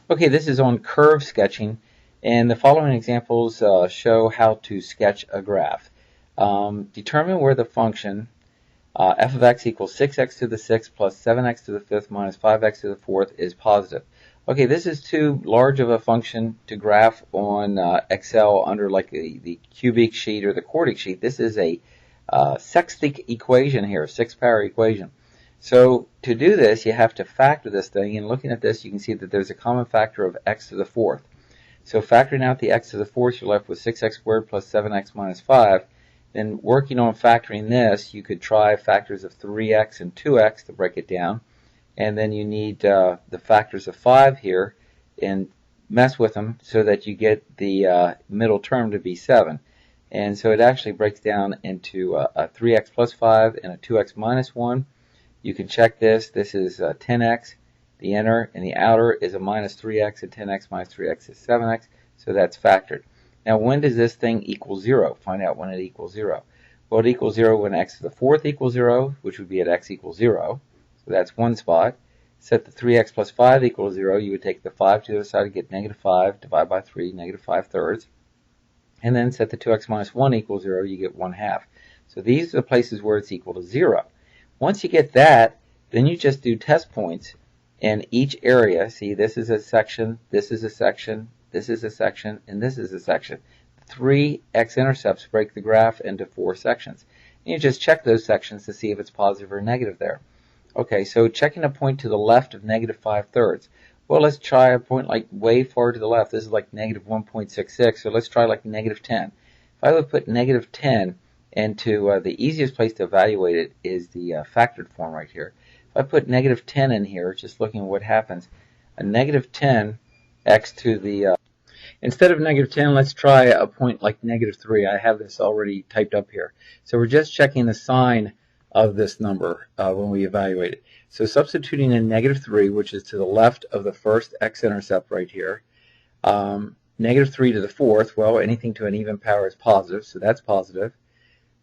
Okay, this is on curve sketching, and the following examples show how to sketch a graph. Determine where the function f of x equals 6x to the 6th plus 7x to the 5th minus 5x to the 4th is positive. Okay, this is too large of a function to graph on Excel under like the cubic sheet or the quartic sheet. This is a sextic equation here, 6-power equation. So to do this, you have to factor this thing, and looking at this, you can see that there's a common factor of x to the 4th. So factoring out the x to the 4th, you're left with 6x squared plus 7x minus 5. Then working on factoring this, you could try factors of 3x and 2x to break it down. And then you need the factors of 5 here and mess with them so that you get the middle term to be 7. And so it actually breaks down into a 3x plus 5 and a 2x minus 1. You can check this. This is 10x. The inner and the outer is a minus 3x, and 10x minus 3x is 7x. So that's factored. Now, when does this thing equal 0? Find out when it equals 0. Well, it equals 0 when x to the 4th equals 0, which would be at x equals 0. So that's one spot. Set the 3x plus 5 equals 0. You would take the 5 to the other side to get negative 5. Divide by 3, negative 5 thirds. And then set the 2x minus 1 equals 0. You get 1/2. So these are the places where it's equal to 0. Once you get that, then you just do test points in each area. See, this is a section, this is a section, this is a section, and this is a section. 3 x-intercepts break the graph into 4 sections. And you just check those sections to see if it's positive or negative there. Okay, so checking a point to the left of negative 5 thirds. Well, let's try a point like way far to the left. This is like negative 1.66, so let's try like negative 10. If I would put negative 10 into the easiest place to evaluate it is the factored form right here. If I put negative 10 in here, just looking at what happens, a negative 10 x to the instead of negative 10, let's try a point like negative 3. I have this already typed up here. So we're just checking the sign of this number when we evaluate it. So substituting in negative 3, which is to the left of the first x-intercept right here, negative 3 to the 4th, well, anything to an even power is positive, so that's positive.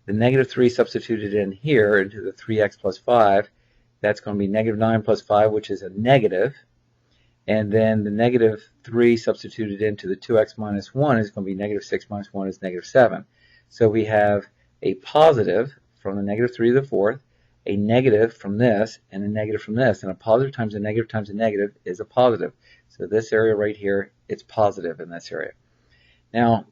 The negative 3 substituted in here into the 3x plus 5, that's going to be negative 9 plus 5, which is a negative. And then the negative 3 substituted into the 2x minus 1 is going to be negative 6 minus 1 is negative 7. So we have a positive from the negative 3 to the 4th, a negative from this, and a negative from this. And a positive times a negative is a positive. So this area right here, it's positive in this area. Now,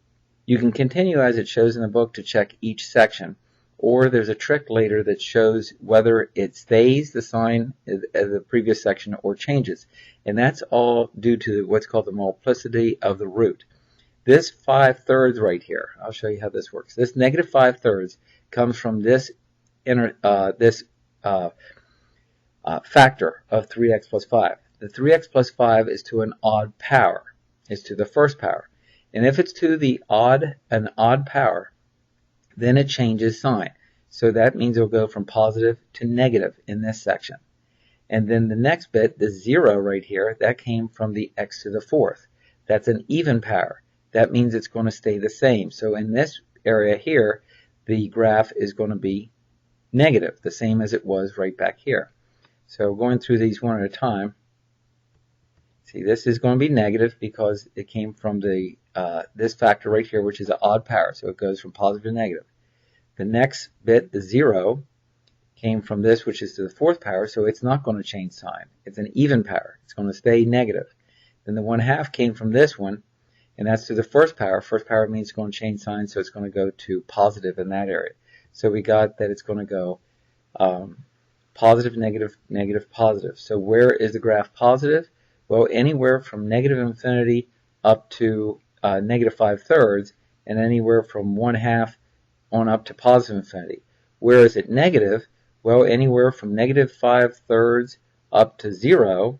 you can continue as it shows in the book to check each section, or there's a trick later that shows whether it stays the sign of the previous section or changes. And that's all due to what's called the multiplicity of the root. This 5 thirds right here, I'll show you how this works. This negative 5 thirds comes from this factor of 3x plus 5. The 3x plus 5 is to an odd power, is to the first power. And if it's to an odd power, then it changes sign. So that means it'll go from positive to negative in this section. And then the next bit, the 0 right here, that came from the x to the 4th. That's an even power. That means it's going to stay the same. So in this area here, the graph is going to be negative, the same as it was right back here. So going through these one at a time, see, this is going to be negative because it came from the this factor right here, which is an odd power, so it goes from positive to negative. The next bit, the 0, came from this, which is to the 4th power, so it's not going to change sign. It's an even power. It's going to stay negative. Then the 1/2 came from this one, and that's to the first power. First power means it's going to change sign, so it's going to go to positive in that area. So we got that it's going to go positive, negative, negative, positive. So where is the graph positive? Well, anywhere from negative infinity up to negative 5 thirds, and anywhere from 1/2 on up to positive infinity. Where is it negative? Well, anywhere from negative 5 thirds up to 0,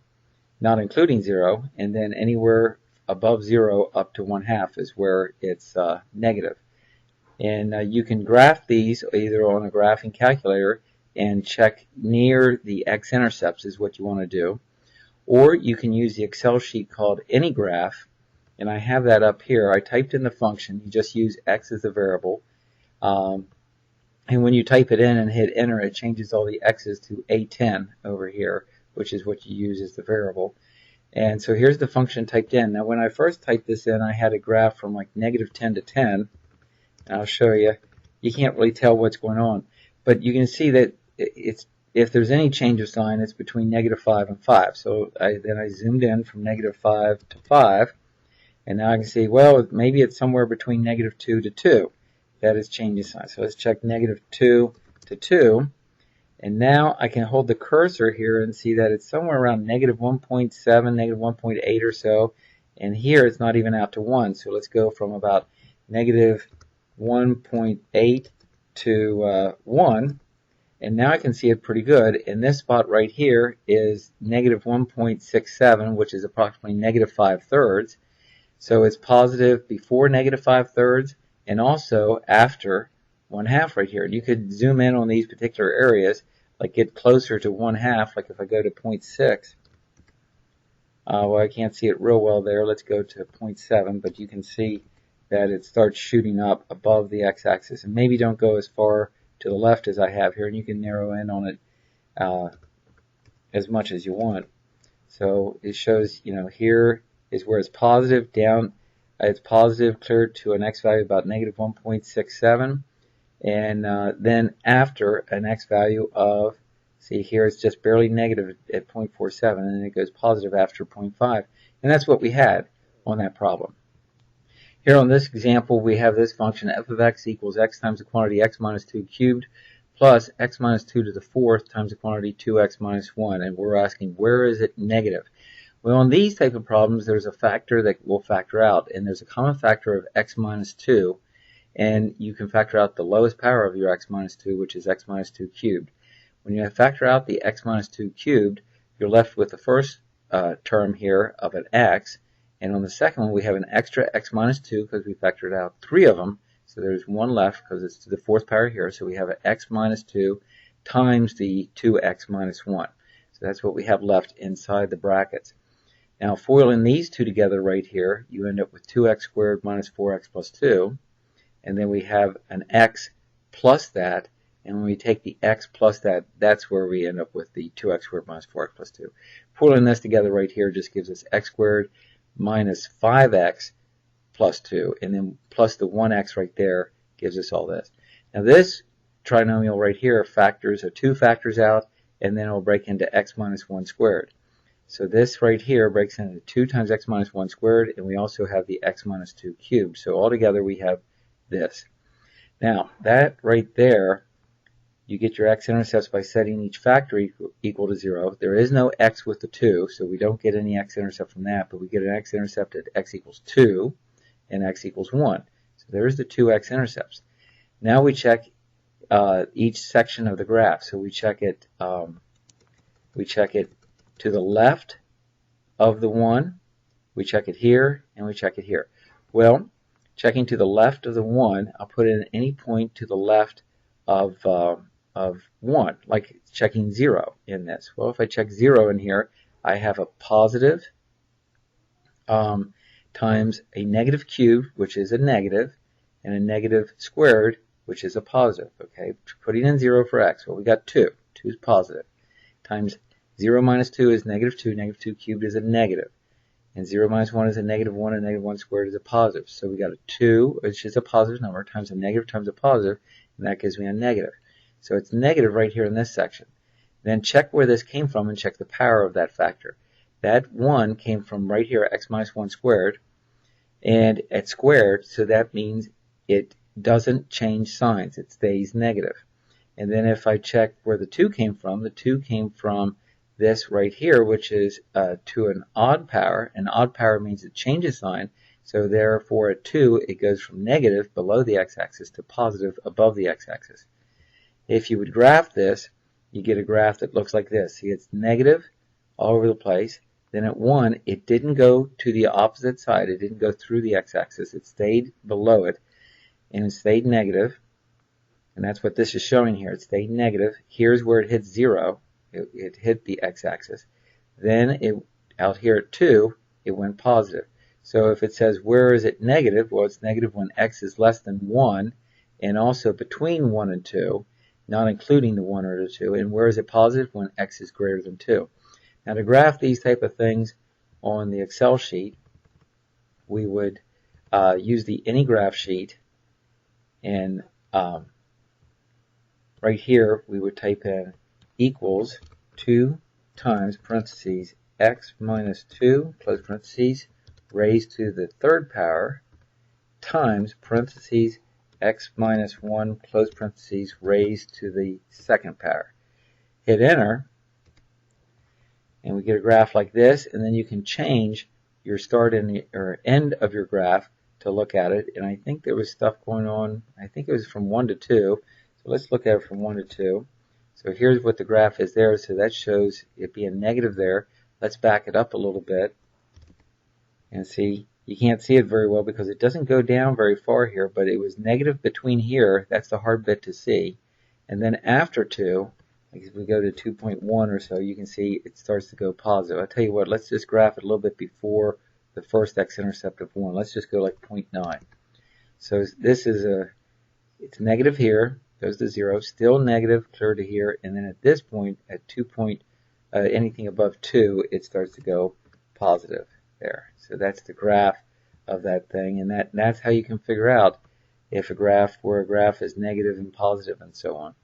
not including 0, and then anywhere above 0 up to 1/2 is where it's negative. And you can graph these either on a graphing calculator and check near the x-intercepts is what you want to do. Or you can use the Excel sheet called AnyGraph, and I have that up here. I typed in the function. You just use x as a variable. And when you type it in and hit enter, it changes all the x's to A10 over here, which is what you use as the variable. And so here's the function typed in. Now when I first typed this in, I had a graph from like -10 to 10. And I'll show you. You can't really tell what's going on. But you can see that if there's any change of sign, it's between -5 and 5. So then I zoomed in from -5 to 5. And now I can see, well, maybe it's somewhere between -2 to 2. That is changing sign. So let's check -2 to 2. And now I can hold the cursor here and see that it's somewhere around -1.7, -1.8 or so. And here it's not even out to 1. So let's go from about -1.8 to 1. And now I can see it pretty good. And this spot right here is -1.67, which is approximately -5/3. So it's positive before -5/3 and also after 1/2 right here. And you could zoom in on these particular areas, like get closer to 1/2, like if I go to 0.6. Well, I can't see it real well there. Let's go to 0.7, but you can see that it starts shooting up above the x-axis. And maybe don't go as far to the left as I have here, and you can narrow in on it as much as you want. So it shows, here is where it's positive, down, it's positive clear to an x value about -1.67, and then after an x value of, see here it's just barely negative at 0.47, and then it goes positive after 0.5, and that's what we had on that problem. Here on this example, we have this function f of x equals x times the quantity x minus 2 cubed plus x minus 2 to the 4th times the quantity 2x minus 1, and we're asking where is it negative? Well, on these type of problems, there's a factor that will factor out, and there's a common factor of x minus 2, and you can factor out the lowest power of your x minus 2, which is x minus 2 cubed. When you factor out the x minus 2 cubed, you're left with the first term here of an x, and on the second one we have an extra x minus 2 because we factored out 3 of them, so there's one left because it's to the 4th power here, so we have an x minus 2 times the 2x minus 1. So that's what we have left inside the brackets. Now, foiling these two together right here, you end up with 2x squared minus 4x plus 2. And then we have an x plus that. And when we take the x plus that, that's where we end up with the 2x squared minus 4x plus 2. Foiling this together right here just gives us x squared minus 5x plus 2. And then plus the 1x right there gives us all this. Now, this trinomial right here factors 2 factors out, and then it will break into x minus 1 squared. So this right here breaks into 2 times x minus 1 squared, and we also have the x minus 2 cubed. So altogether we have this. Now, that right there, you get your x-intercepts by setting each factor equal to 0. There is no x with the 2, so we don't get any x-intercept from that, but we get an x-intercept at x equals 2 and x equals 1. So there's the 2 x-intercepts. Now we check each section of the graph. So we check it to the left of the 1, we check it here, and we check it here. Well, checking to the left of the 1, I'll put in any point to the left of 1, like checking 0 in this. Well, if I check 0 in here, I have a positive times a negative cubed, which is a negative, and a negative squared, which is a positive. Okay, putting in 0 for x, well, we got 2. 2 is positive, times 0 minus 2 is -2. -2 cubed is a negative. And 0 minus 1 is a -1, and -1 squared is a positive. So we got a 2, which is a positive number, times a negative times a positive, and that gives me a negative. So it's negative right here in this section. Then check where this came from and check the power of that factor. That 1 came from right here, x minus 1 squared, and it's squared, so that means it doesn't change signs. It stays negative. And then if I check where the 2 came from, the 2 came from this right here, which is to an odd power. An odd power means it changes sign, so therefore at 2 it goes from negative below the x-axis to positive above the x-axis. If you would graph this, you get a graph that looks like this. See, it's negative all over the place. Then at 1, it didn't go to the opposite side. It didn't go through the x-axis. It stayed below it, and it stayed negative. And that's what this is showing here. It stayed negative. Here's where it hits 0. It hit the x-axis. Then out here at 2, it went positive. So if it says where is it negative, well, it's negative when x is less than 1, and also between 1 and 2, not including the 1 or the 2. And where is it positive? When x is greater than 2. Now to graph these type of things, on the Excel sheet, we would use the any graph sheet, and right here we would type in equals 2 times parentheses x minus 2 close parentheses raised to the third power times parentheses x minus 1 close parentheses raised to the second power. Hit enter, and we get a graph like this, and then you can change your start and or end of your graph to look at it. And I think there was stuff going on, I think it was from 1 to 2, so let's look at it from 1 to 2. So here's what the graph is there, so that shows it being negative there. Let's back it up a little bit and see. You can't see it very well because it doesn't go down very far here, but it was negative between here. That's the hard bit to see. And then after 2, like if we go to 2.1 or so, you can see it starts to go positive. I'll tell you what, let's just graph it a little bit before the first x-intercept of 1. Let's just go like 0.9. So this is it's negative here, goes to 0, still negative, clear to here, and then at this point, at anything above 2, it starts to go positive there. So that's the graph of that thing, and that's how you can figure out if a graph is negative and positive and so on.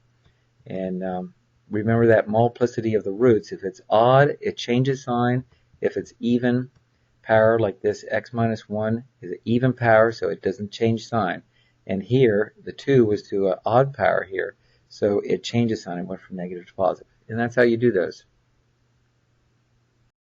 And remember that multiplicity of the roots. If it's odd, it changes sign. If it's even power, like this x minus 1 is an even power, so it doesn't change sign. And here, the 2 was to an odd power here, so it changes sign. It went from negative to positive. And that's how you do those.